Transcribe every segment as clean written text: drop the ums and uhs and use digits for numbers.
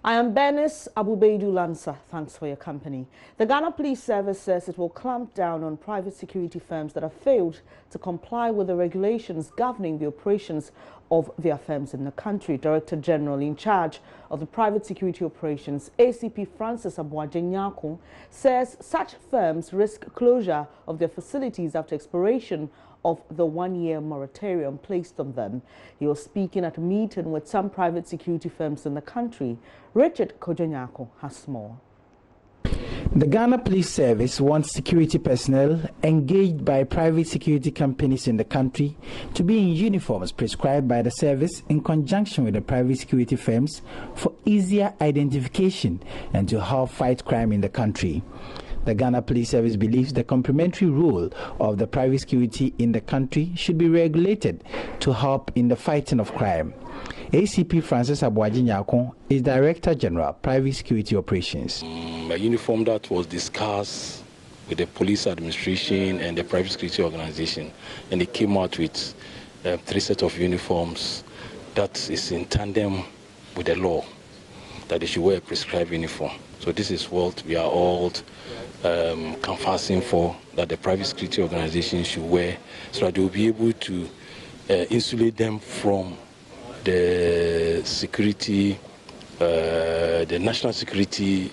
I am Bernice Abubeidu Lansa. Thanks for your company. The Ghana Police Service says it will clamp down on private security firms that have failed to comply with the regulations governing the operations of their firms in the country. Director General in charge of the private security operations, ACP Francis Abuajenyako, says such firms risk closure of their facilities after expiration of the one-year moratorium placed on them. He was speaking at a meeting with some private security firms in the country. Richard Kojonyako has more. The Ghana Police Service wants security personnel engaged by private security companies in the country to be in uniforms prescribed by the service in conjunction with the private security firms for easier identification and to help fight crime in the country. The Ghana Police Service believes the complementary role of the private security in the country should be regulated to help in the fighting of crime. ACP Francis Abuajenyako is Director General, Private Security Operations. A uniform that was discussed with the police administration and the private security organization, and they came out with 3 sets of uniforms that is in tandem with the law, that they should wear a prescribed uniform. So this is what we are all canvassing for, that the private security organization should wear, so that they will be able to insulate them from the security, the national security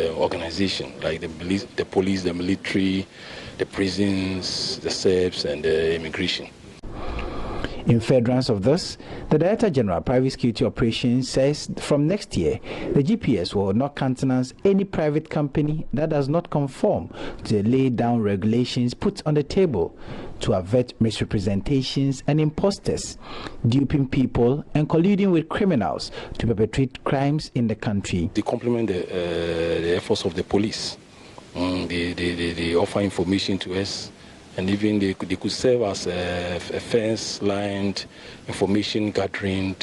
organization, like the police, the military, the prisons, the SEPs, and the immigration. In furtherance of this, the Director General of Private Security Operations says from next year, the GPS will not countenance any private company that does not conform to the laid down regulations put on the table to avert misrepresentations and imposters, duping people and colluding with criminals to perpetrate crimes in the country. They complement the efforts of the police. They offer information to us, and even they could serve as a fence-lined information gathering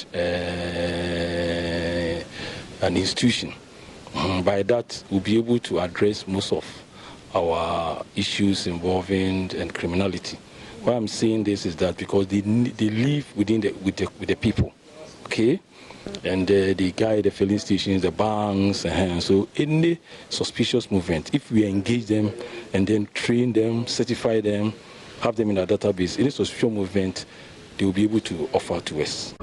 an institution. By that, we'll be able to address most of our issues involving criminality. Why I'm saying this is that because they live with the people, okay? And they guide the filling stations, the banks, and so any suspicious movement, if we engage them and then train them, certify them, have them in our database, any suspicious movement, they will be able to offer to us.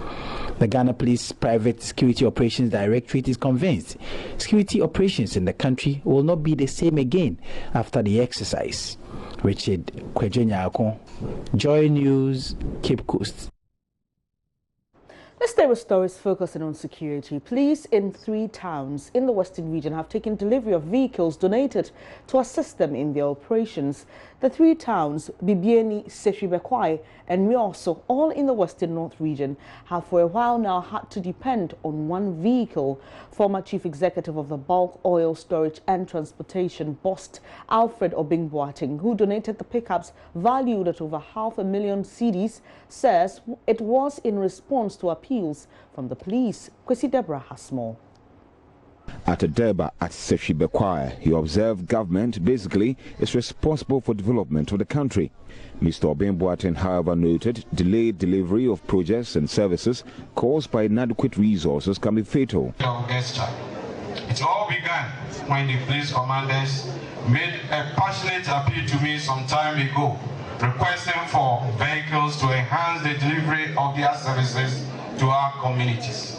The Ghana Police Private Security Operations Directorate is convinced security operations in the country will not be the same again after the exercise. Richard Kojonyako, Joy News, Cape Coast. Let's stay with stories focusing on security. Police in 3 towns in the Western region have taken delivery of vehicles donated to assist them in their operations. The 3 towns, Bibiani, Sefribekwai and Mioso, all in the Western North region, have for a while now had to depend on one vehicle. Former Chief Executive of the Bulk Oil Storage and Transportation, BOST, Alfred Obingboateng, who donated the pickups valued at over 500,000 cedis, says it was in response to appeals from the police. Kwesi Deborah has more. At a Durba at Sefribekwai, he observed government basically is responsible for development of the country. Mr. Obingboateng, however, noted delayed delivery of projects and services caused by inadequate resources can be fatal. It all began when the police commanders made a passionate appeal to me some time ago, requesting for vehicles to enhance the delivery of their services to our communities.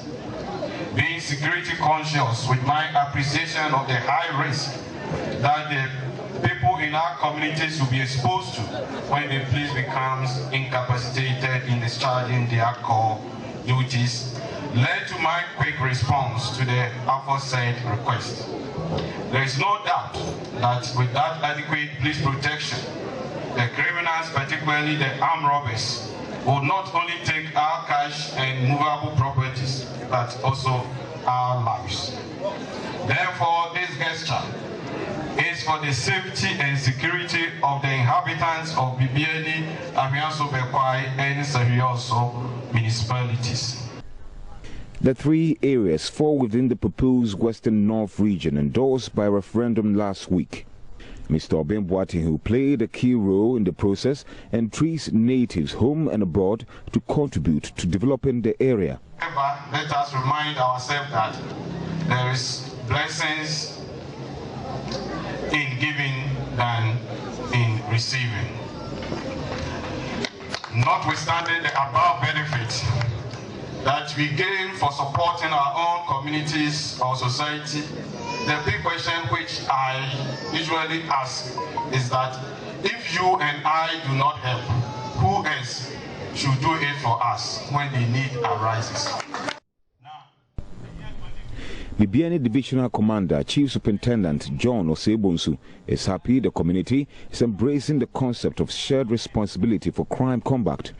Being security conscious with my appreciation of the high risk that the people in our communities will be exposed to when the police becomes incapacitated in discharging their core duties, led to my quick response to the aforesaid request. There is no doubt that without adequate police protection, the criminals, particularly the armed robbers, will not only take our cash and movable properties, but also our lives. Therefore, this gesture is for the safety and security of the inhabitants of Bibiani, Amiaso-Bekwai, and Sefrioso municipalities. The 3 areas fall within the proposed Western North region endorsed by referendum last week. Mr. Obingboateng, who played a key role in the process, entreats natives home and abroad to contribute to developing the area. However, let us remind ourselves that there is blessings in giving than in receiving. Notwithstanding the above benefits that we gain for supporting our own communities or society, the big question which I usually ask is that if you and I do not help, who else should do it for us when the need arises? Midday Divisional Commander Chief Superintendent John Osebonsu is happy the community is embracing the concept of shared responsibility for crime combat.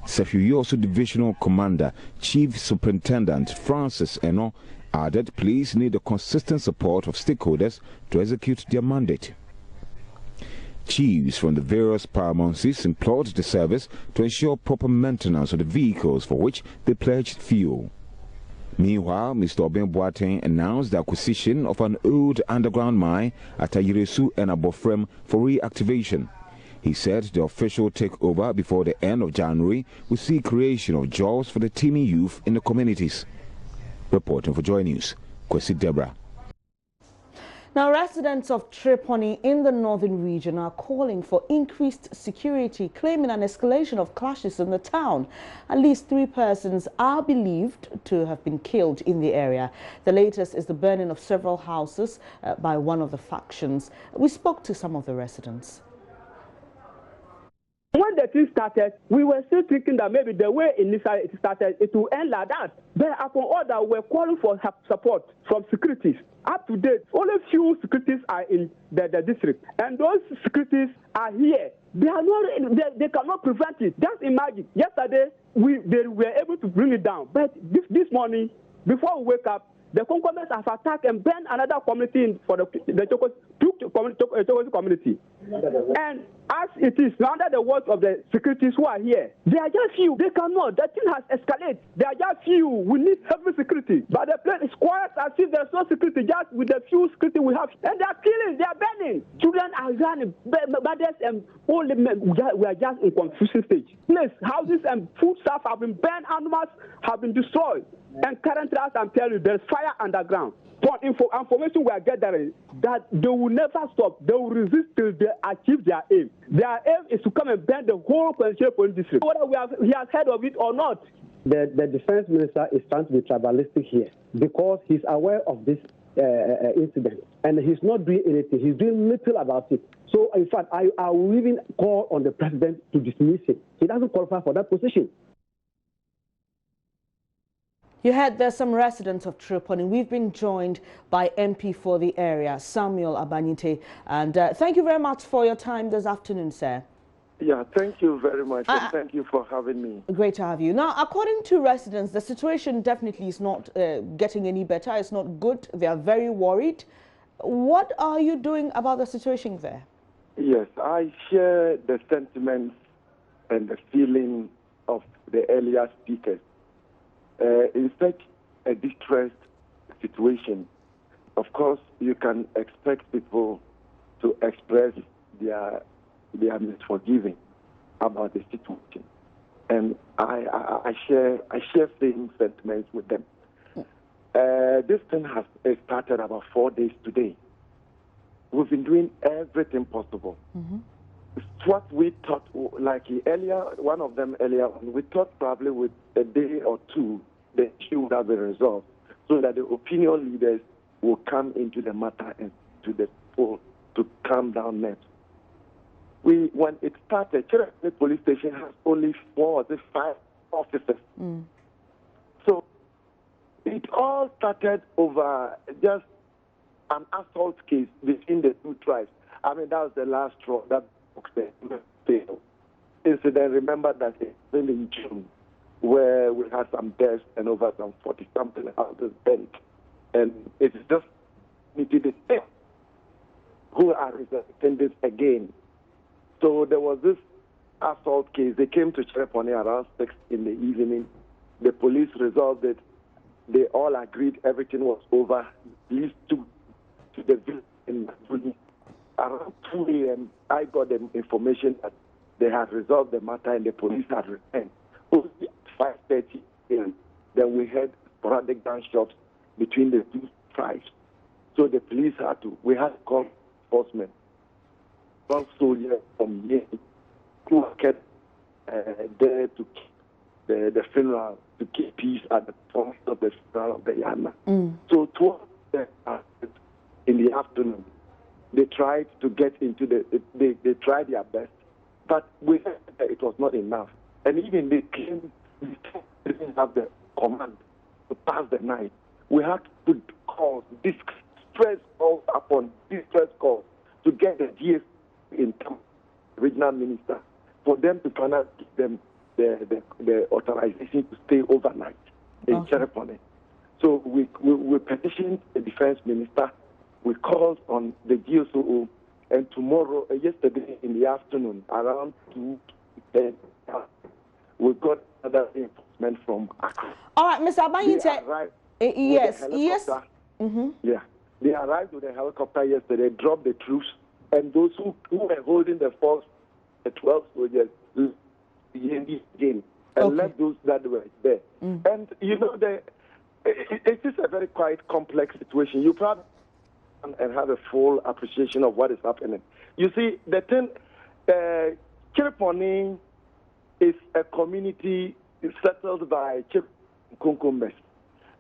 Sefiyoso Divisional Commander Chief Superintendent Francis Eno added police need the consistent support of stakeholders to execute their mandate. Chiefs from the various paramouncies implored the service to ensure proper maintenance of the vehicles for which they pledged fuel. Meanwhile, Mr. Obeng Boateng announced the acquisition of an old underground mine at Ayiresu and Abofrem for reactivation. He said the official takeover before the end of January will see creation of jobs for the teeming youth in the communities. Reporting for Joy News, Kwesi Debra. Now, residents of Triponi in the northern region are calling for increased security, claiming an escalation of clashes in the town. At least 3 persons are believed to have been killed in the area. The latest is the burning of several houses by one of the factions. We spoke to some of the residents. When the thing started, we were still thinking that maybe the way initially it started, it will end like that. But upon order, we're calling for support from securities. Up to date, only few securities are in the district, and those securities are here. They are not. They cannot prevent it. Just imagine. Yesterday, they were able to bring it down, but this morning, before we wake up, the Concomitants have attacked and banned another community for the Chokosi community. And as it is, under the words of the securities who are here, they are just few. They cannot. The thing has escalated. They are just few. We need heavy security. But the place is quiet as if there's no security, just with the few security we have. And they are killing, they are burning. Children are running, mothers and old men. We are just in confusion stage. Place, houses and food stuff have been burned, animals have been destroyed. And currently, as I'm telling you, there's fire underground. For information we are gathering, that they will never stop. They will resist till they achieve their aim. Their aim is to come and burn the whole Kwenshe Police District. Whether he has heard of it or not. The defense minister is trying to be tribalistic here because he's aware of this incident and he's not doing anything. He's doing little about it. So, in fact, I will even call on the president to dismiss him. He doesn't qualify for that position. You heard there's some residents of Triponi. We've been joined by MP for the area, Samuel Abanyite. And thank you very much for your time this afternoon, sir. Yeah, thank you very much. And thank you for having me. Great to have you. Now, according to residents, the situation definitely is not getting any better. It's not good. They are very worried. What are you doing about the situation there? Yes, I share the sentiments and the feeling of the earlier speakers. In such a distressed situation, of course, you can expect people to express their misforgiving about the situation, and I share same sentiments with them. This thing has started about 4 days today. We've been doing everything possible. What we thought, like earlier, one of them earlier, we thought probably with a day or two, the issue would have been resolved so that the opinion leaders will come into the matter and to the full to calm down net. When it started, Cherokee police station has only 4 or 5 officers. So it all started over just an assault case between the 2 tribes. I mean, that was the last straw that broke the incident. Remember that it was in June, where we had some deaths and over some 40-something houses burnt. And it's just needed the same who are resenting this again. So there was this assault case. They came to Chereponi around 6 in the evening. The police resolved it. They all agreed everything was over. Police took to the village in Matuli. Around 2 a.m., I got the information that they had resolved the matter and the police had returned. Only at 5:30 a.m., then we heard sporadic gunshots. between the two tribes. So the police we had to call enforcement. 12 soldiers from here who were kept there to keep the funeral, to keep peace at the point of the funeral of the Yana. So 12 in the afternoon, they tried to get into they tried their best, but it was not enough. And even they claimed they didn't have the command to pass the night. We had to put calls, distress calls upon distress calls to get the GS in town, regional minister, for them to kind of give them the authorization to stay overnight in Cherepone. So we petitioned the defense minister. We called on the GSOO, and tomorrow, yesterday in the afternoon, around 2:10, we got another enforcement from Accra. All right, Mr. Abayinte. Yes. Yeah, they arrived with a helicopter yesterday, dropped the troops, and those who were holding the force, the 12 soldiers, again, and left those that were there. And you know, it is a very quite complex situation. You probably and have a full appreciation of what is happening. You see, the thing, Cherepone is a community settled by Kunkumbes.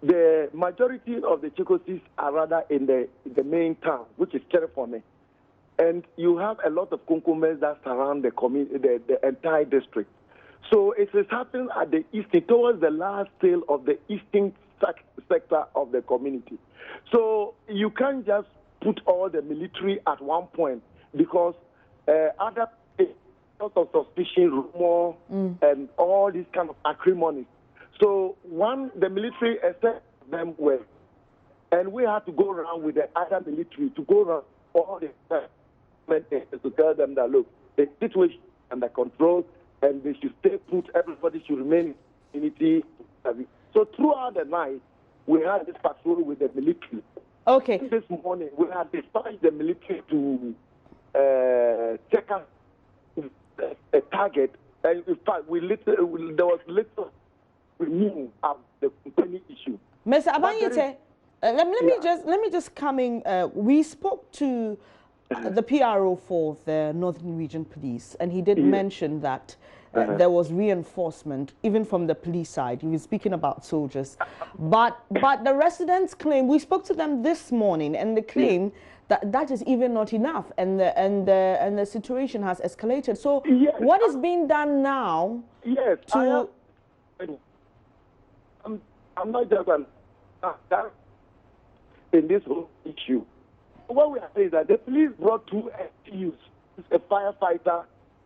The majority of the Chikosis are rather in the main town, which is Cherepone. And you have a lot of Kunkumbes that surround the entire district. So it is happening at the eastern, towards the last tail of the eastern sector of the community. So you can't just put all the military at one point, because other sorts of suspicion, rumor, and all these kind of acrimony. So the military accepted them well, and we had to go around with the other military to go around all the to tell them that, look, the situation is under control, and they should stay put. Everybody should remain in unity. So throughout the night, we had this patrol with the military. Okay. This morning, we had dispatched the military to check out a target. And in fact, there was little we knew of the company issue. Mr. Abayinte, let me just come in. We spoke to the PRO for the Northern Region Police, and he did mention that there was reinforcement, even from the police side. He was speaking about soldiers, but the residents claim, we spoke to them this morning, and they claim that is even not enough, and the situation has escalated. So what is being done now? Yes, I'm not just in this whole issue. What we are saying is that the police brought 2 STUs, a firefighter,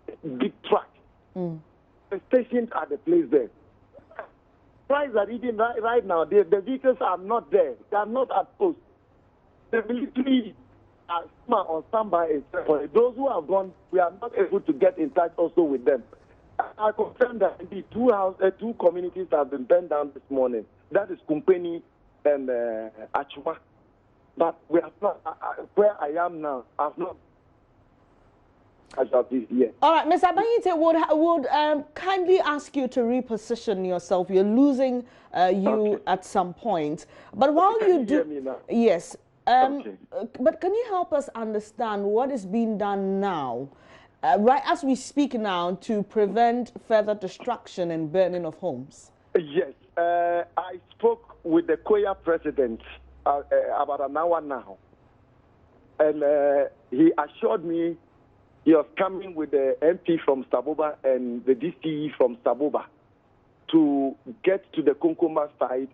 a big truck, stationed at the place there. Surprised that even right now, the vehicles are not there. They are not at post. The military are on standby. Those who have gone, we are not able to get in touch also with them. I confirm that the two communities have been burned down this morning. That is Kumpeni and Achuma. But we have not, where I am now, I have not as of this year. All right, Mr. Abayinte, would kindly ask you to reposition yourself. You're losing at some point. But while you do, hear me now? Yes. But can you help us understand what is being done now, right as we speak now, to prevent further destruction and burning of homes? Yes. I spoke with the Koya president about an hour now, and he assured me he was coming with the MP from Saboba and the DCE from Saboba to get to the Kunkuma side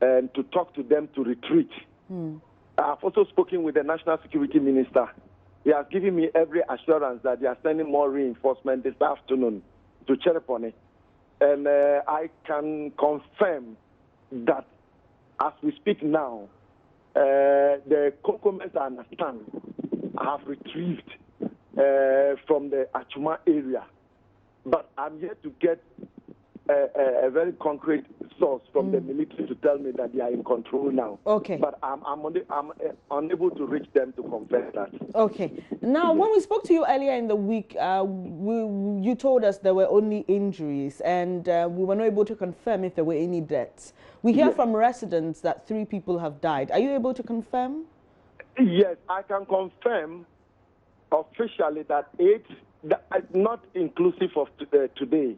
and to talk to them to retreat. I've also spoken with the National Security Minister. He has given me every assurance that they are sending more reinforcement this afternoon to Cherepone. And I can confirm that as we speak now, the Kunkumbes I understand have retrieved from the Achuma area. But I'm yet to get a very concrete source from the military to tell me that they are in control now. Okay. But I'm unable to reach them to confirm that. Okay. Now, when we spoke to you earlier in the week, you told us there were only injuries, and we were not able to confirm if there were any deaths. We hear from residents that 3 people have died. Are you able to confirm? Yes, I can confirm officially that 8, not inclusive of today,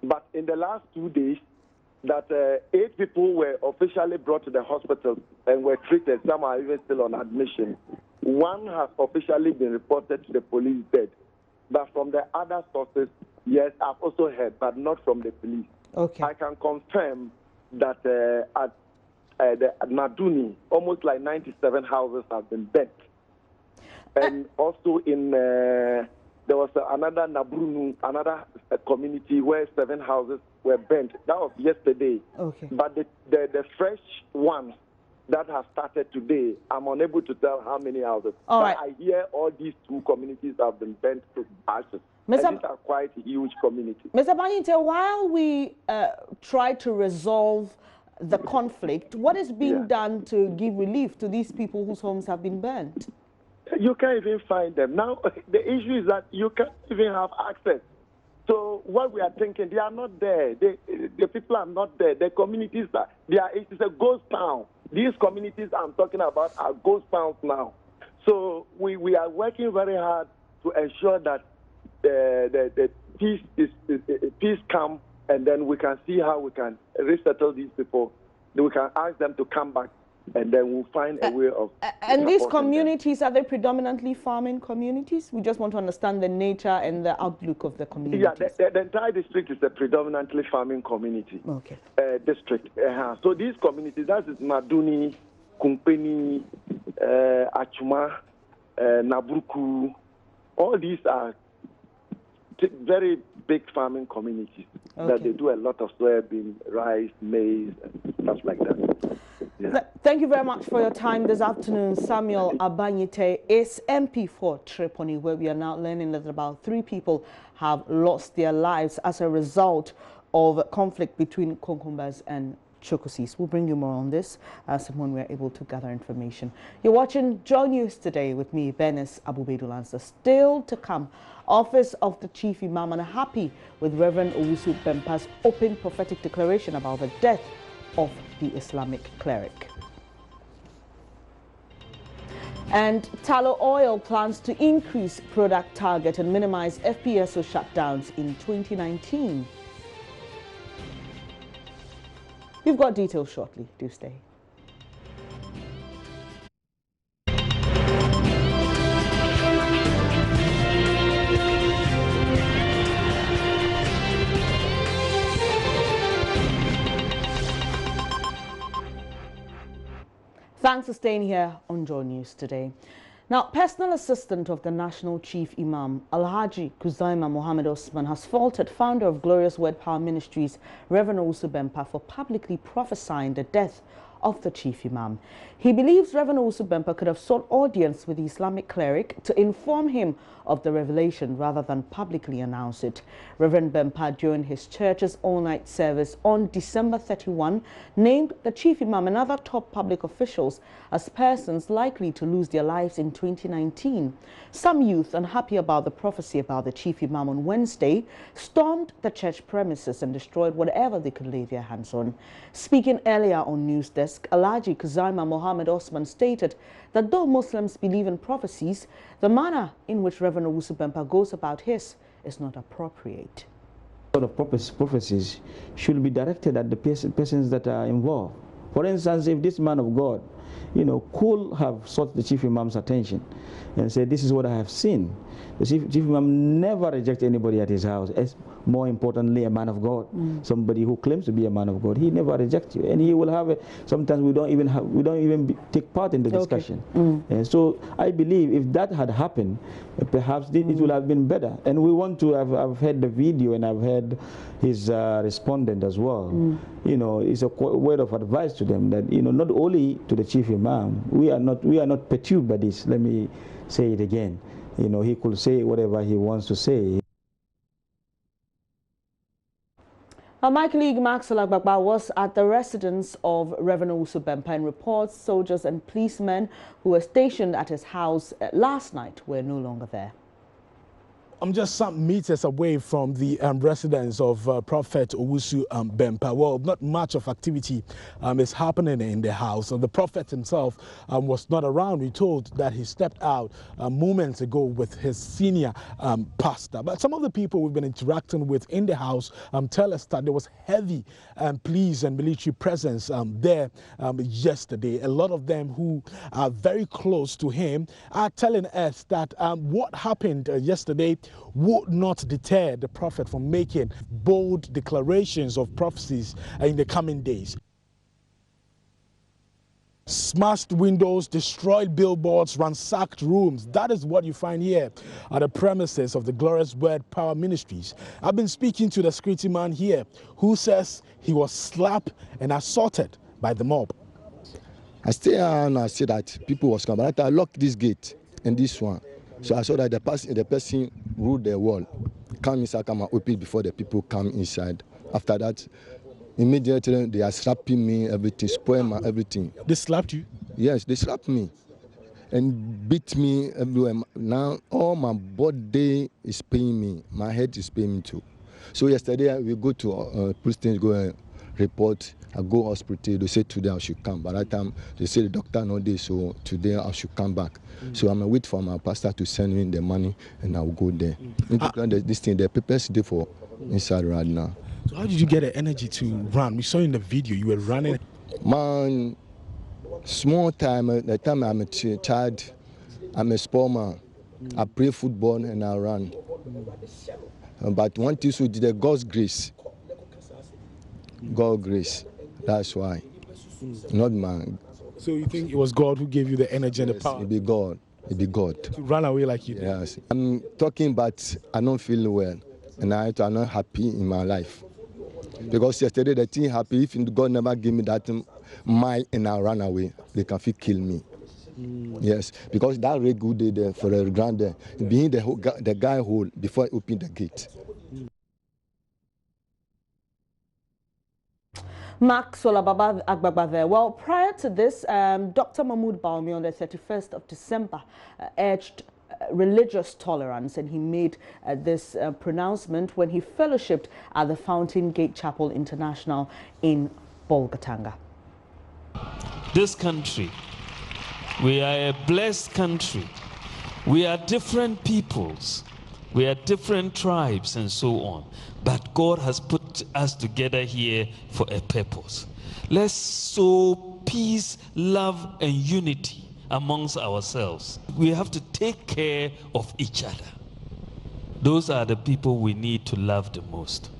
but in the last 2 days, that 8 people were officially brought to the hospital and were treated. Some are even still on admission. 1 has officially been reported to the police dead. But from the other sources, yes, I've also heard, but not from the police. Okay. I can confirm that at the Naduni, almost like 97 houses have been burnt. And also in, there was another Nabrunu, another community where 7 houses were burnt. That was yesterday. Okay. But the fresh ones that have started today, I'm unable to tell how many houses. All right. I hear all these 2 communities have been burnt to ashes. And these are quite huge communities. Mr. Banyite, while we try to resolve the conflict, what is being done to give relief to these people whose homes have been burnt? You can't even find them. Now, the issue is that you can't even have access. So what we are thinking, they are not there. The people are not there. The communities, it's a ghost town. These communities I'm talking about are ghost towns now. So we are working very hard to ensure that the peace come, and then we can see how we can resettle these people. We can ask them to come back, and then we'll find a way of... And these communities, are they predominantly farming communities? We just want to understand the nature and the outlook of the communities. Yeah, the entire district is a predominantly farming community. Okay. District. So these communities, that is Maduni, Kumpeni, Achuma, Nabruku, all these are very big farming communities that they do a lot of soybean, rice, maize, and stuff like that. Yeah. Thank you very much for your time this afternoon. Samuel Abanyite is MP for Tripoli, where we are now learning that about 3 people have lost their lives as a result of conflict between Konkumbas and Chokosis. We'll bring you more on this when we're able to gather information. You're watching Joy News Today with me, Benis Abubedulansa. Still to come, Office of the Chief Imam, and happy with Reverend Owusu Bempa's open prophetic declaration about the death of the Islamic cleric. And Tallow Oil plans to increase product target and minimize FPSO shutdowns in 2019. We've got details shortly. Do stay. Thanks for staying here on Joy News Today. Now, personal assistant of the National Chief Imam, Alhaji Kuzaima Mohammed Osman, has faulted founder of Glorious Word Power Ministries, Reverend Owusu Bempah, for publicly prophesying the death of the Chief Imam. He believes Reverend Owusu Bempah could have sought audience with the Islamic cleric to inform him of the revelation rather than publicly announce it. Reverend Bempah, during his church's all-night service on December 31, named the Chief Imam and other top public officials as persons likely to lose their lives in 2019. Some youth, unhappy about the prophecy about the Chief Imam on Wednesday, stormed the church premises and destroyed whatever they could lay their hands on. Speaking earlier on News Desk, Alhaji Kuzaima Mohammed Osman stated that though Muslims believe in prophecies, the manner in which Reverend Owusu Bempah goes about his is not appropriate. Sort of prophecies should be directed at the persons that are involved. For instance, if this man of God, could have sought the Chief Imam's attention and said, this is what I have seen. The Chief Imam never rejects anybody at his house. As more importantly, a man of God, somebody who claims to be a man of God, he never rejects you, and he will have sometimes we don't even take part in the discussion. And so I believe if that had happened, perhaps it would have been better. And we want to I've heard the video and I've heard his respondent as well. It's a word of advice to them that not only to the Chief Imam, we are not perturbed by this. Let me say it again. He could say whatever he wants to say. My colleague Maxwell Agbagba was at the residence of Reverend Owusu Bempa and reports soldiers and policemen who were stationed at his house last night were no longer there. I'm just some meters away from the residence of Prophet Owusu Bempa. Well, not much of activity is happening in the house. The Prophet himself was not around. We told that he stepped out moments ago with his senior pastor. But some of the people we've been interacting with in the house tell us that there was heavy police and military presence there yesterday. A lot of them who are very close to him are telling us that what happened yesterday would not deter the prophet from making bold declarations of prophecies in the coming days. Smashed windows, destroyed billboards, ransacked rooms. That is what you find here at the premises of the Glorious Word Power Ministries. I've been speaking to the security man here who says he was slapped and assaulted by the mob. I stay and I see that people was coming. I locked this gate and this one. So I saw that the person ruled the wall, come inside, come and open before the people come inside. After that, immediately they are slapping me, everything, spoil my everything. They slapped you? Yes, they slapped me and beat me everywhere. Now all my body is paying me, my head is paying me too. So yesterday we go to police station, go and report. I go hospital, they say today I should come. By that time, they say the doctor no day, so today I should come back. So I'm wait for my pastor to send me the money and I'll go there. This thing, the papers there for inside right now. So how did you get the energy to run? We saw in the video you were running. Man, small time, the time I'm a child, I'm a sport man. I play football and I run. But one thing with the God's grace. God's grace. That's why. Not man. So you think it was God who gave you the energy and the power? It be God. It be God. To run away like you did? Yes. I'm talking, but I don't feel well. And I'm not happy in my life. Because yesterday the thing happened. If God never give me that mind and I run away, they can feel kill me. Yes. Because that red good day there for a grand there, behind the guy hole before I open the gate. Maxwell Agbagba there. Well, prior to this, Dr. Mahmoud Balmi on the 31st of December urged religious tolerance, and he made this pronouncement when he fellowshipped at the Fountain Gate Chapel International in Bolgatanga. This country, we are a blessed country. We are different peoples. We are different tribes and so on. But God has put us together here for a purpose. Let's sow peace, love, and unity amongst ourselves. We have to take care of each other. Those are the people we need to love the most.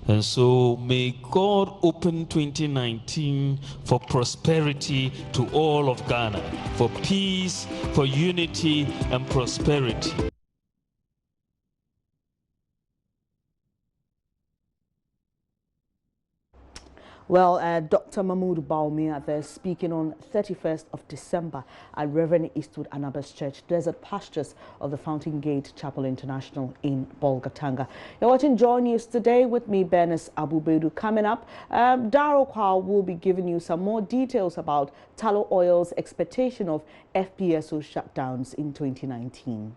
And so may God open 2019 for prosperity to all of Ghana, for peace, for unity, and prosperity. Well, Dr. Mahmoud Balmi there speaking on 31st of December at Reverend Eastwood Anabas Church, Desert Pastures of the Fountain Gate Chapel International in Bolgatanga. You're watching Joy News today with me, Bernice Abubedu. Coming up, Daro Kwao will be giving you some more details about Tallow Oil's expectation of FPSO shutdowns in 2019.